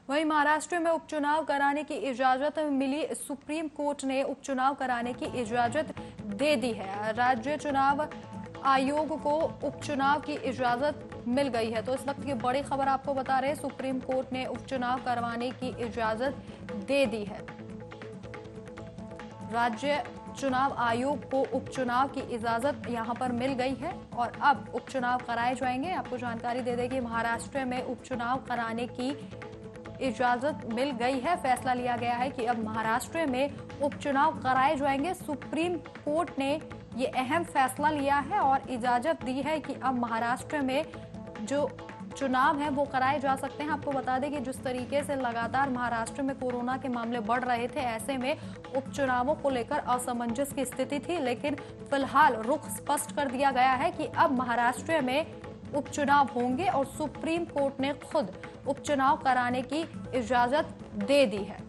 वहीं महाराष्ट्र में उपचुनाव कराने की इजाजत मिली। सुप्रीम कोर्ट ने उपचुनाव कराने की इजाजत दे दी है। राज्य चुनाव आयोग को उपचुनाव की इजाजत मिल गई है। तो इस वक्त की बड़ी खबर आपको बता रहे हैं, सुप्रीम कोर्ट ने उपचुनाव करवाने की इजाजत दे दी है। राज्य चुनाव आयोग को उपचुनाव की इजाजत यहां पर मिल गई है और अब उपचुनाव कराए जाएंगे। आपको जानकारी दे दें कि महाराष्ट्र में उपचुनाव कराने की इजाजत मिल गई है। फैसला लिया गया है कि अब महाराष्ट्र में उपचुनाव कराए जाएंगे। सुप्रीम कोर्ट ने ये अहम फैसला लिया है और इजाजत दी है कि अब महाराष्ट्र में जो चुनाव है वो कराए जा सकते हैं। आपको बता दें कि जिस तरीके से लगातार महाराष्ट्र में कोरोना के मामले बढ़ रहे थे, ऐसे में उपचुनावों को लेकर असमंजस की स्थिति थी, लेकिन फिलहाल रुख स्पष्ट कर दिया गया है कि अब महाराष्ट्र में उपचुनाव होंगे और सुप्रीम कोर्ट ने खुद उपचुनाव कराने की इजाजत दे दी है।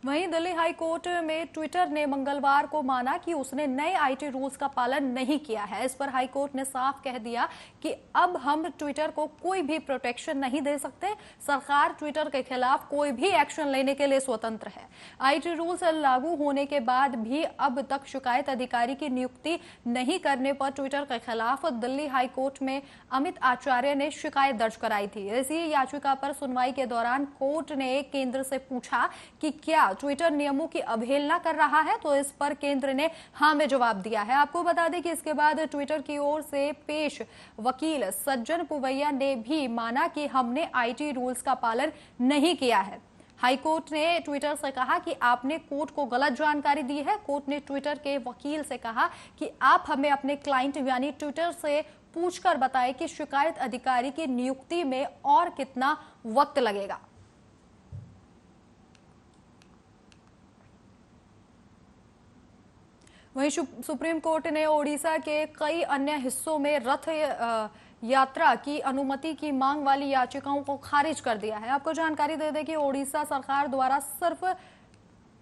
वहीं दिल्ली हाई कोर्ट में ट्विटर ने मंगलवार को माना कि उसने नए आईटी रूल्स का पालन नहीं किया है। इस पर हाई कोर्ट ने साफ कह दिया कि अब हम ट्विटर को कोई भी प्रोटेक्शन नहीं दे सकते। सरकार ट्विटर के खिलाफ कोई भी एक्शन लेने के लिए स्वतंत्र है। आईटी रूल्स लागू होने के बाद भी अब तक शिकायत अधिकारी की नियुक्ति नहीं करने पर ट्विटर के खिलाफ दिल्ली हाई कोर्ट में अमित आचार्य ने शिकायत दर्ज कराई थी। इसी याचिका पर सुनवाई के दौरान कोर्ट ने केंद्र से पूछा कि क्या ट्विटर नियमों की अवहेलना कर रहा है, तो इस पर केंद्र ने हां में जवाब दिया है। आपको बता दें कि इसके बाद ट्विटर की ओर से पेश वकील सज्जन पुवैया ने भी माना कि हमने आईटी रूल्स का पालन नहीं किया है। हाईकोर्ट ने ट्विटर से कहा कि आपने कोर्ट को गलत जानकारी दी है। कोर्ट ने ट्विटर के वकील से कहा कि आप हमें अपने क्लाइंट यानी ट्विटर से पूछकर बताएं कि शिकायत अधिकारी की नियुक्ति में और कितना वक्त लगेगा। वहीं सुप्रीम कोर्ट ने ओडिशा के कई अन्य हिस्सों में रथ यात्रा की अनुमति की मांग वाली याचिकाओं को खारिज कर दिया है। आपको जानकारी दे दें कि ओडिशा सरकार द्वारा सिर्फ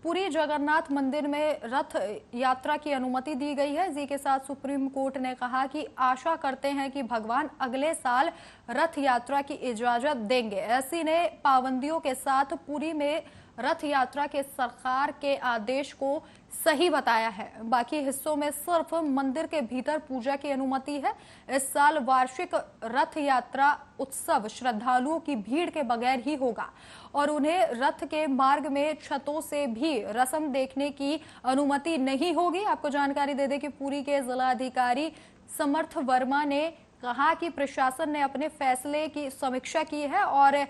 पुरी जगन्नाथ मंदिर में रथ यात्रा की अनुमति दी गई है। इसी के साथ सुप्रीम कोर्ट ने कहा कि आशा करते हैं कि भगवान अगले साल रथ यात्रा की इजाजत देंगे। ऐसी ने पाबंदियों के साथ पुरी में रथ यात्रा के सरकार के आदेश को सही बताया है। बाकी हिस्सों में सिर्फ मंदिर के भीतर पूजा की अनुमति है। इस साल वार्षिक रथ यात्रा उत्सव श्रद्धालुओं की भीड़ के बगैर ही होगा और उन्हें रथ के मार्ग में छतों से भी रस्म देखने की अनुमति नहीं होगी। आपको जानकारी दे दें कि पुरी के जिलाधिकारी समर्थ वर्मा ने कहा कि प्रशासन ने अपने फैसले की समीक्षा की है और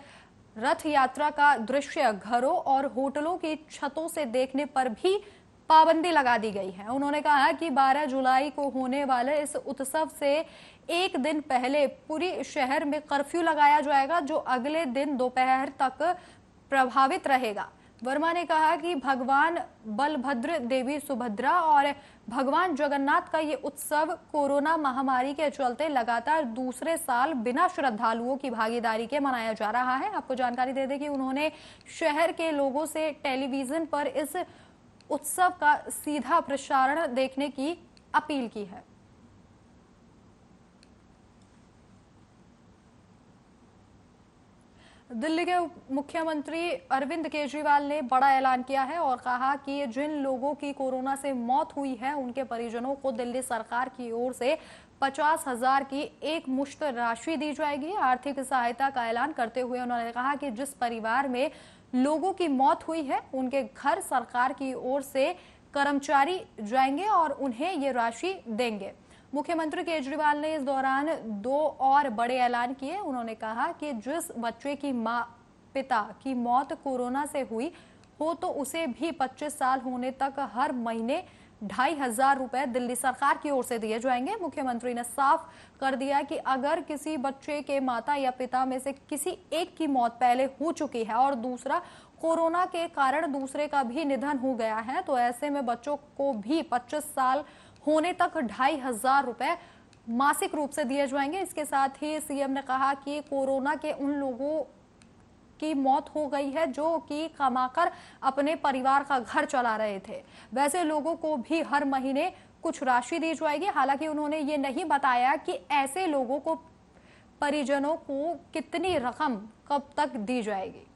रथ यात्रा का दृश्य घरों और होटलों की छतों से देखने पर भी पाबंदी लगा दी गई है। उन्होंने कहा कि 12 जुलाई को होने वाले इस उत्सव से एक दिन पहले पूरी शहर में कर्फ्यू लगाया जाएगा, जो अगले दिन दोपहर तक प्रभावित रहेगा। वर्मा ने कहा कि भगवान बलभद्र, देवी सुभद्रा और भगवान जगन्नाथ का ये उत्सव कोरोना महामारी के चलते लगातार दूसरे साल बिना श्रद्धालुओं की भागीदारी के मनाया जा रहा है। आपको जानकारी दे दें कि उन्होंने शहर के लोगों से टेलीविजन पर इस उत्सव का सीधा प्रसारण देखने की अपील की है। दिल्ली के मुख्यमंत्री अरविंद केजरीवाल ने बड़ा ऐलान किया है और कहा कि जिन लोगों की कोरोना से मौत हुई है उनके परिजनों को दिल्ली सरकार की ओर से 50,000 की एक मुश्त राशि दी जाएगी। आर्थिक सहायता का ऐलान करते हुए उन्होंने कहा कि जिस परिवार में लोगों की मौत हुई है उनके घर सरकार की ओर से कर्मचारी जाएंगे और उन्हें ये राशि देंगे। मुख्यमंत्री केजरीवाल ने इस दौरान 2 और बड़े ऐलान किए। उन्होंने कहा कि जिस बच्चे की मां पिता की मौत कोरोना से हुई हो तो उसे भी 25 साल होने तक हर महीने 2,500 रुपए दिल्ली सरकार की ओर से दिए जाएंगे। मुख्यमंत्री ने साफ कर दिया कि अगर किसी बच्चे के माता या पिता में से किसी एक की मौत पहले हो चुकी है और दूसरा कोरोना के कारण दूसरे का भी निधन हो गया है, तो ऐसे में बच्चों को भी 25 साल होने तक 2,500 रुपए मासिक रूप से दिए जाएंगे। इसके साथ ही सीएम ने कहा कि कोरोना के उन लोगों की मौत हो गई है जो कि कमाकर अपने परिवार का घर चला रहे थे, वैसे लोगों को भी हर महीने कुछ राशि दी जाएगी। हालांकि उन्होंने ये नहीं बताया कि ऐसे लोगों को, परिजनों को कितनी रकम कब तक दी जाएगी।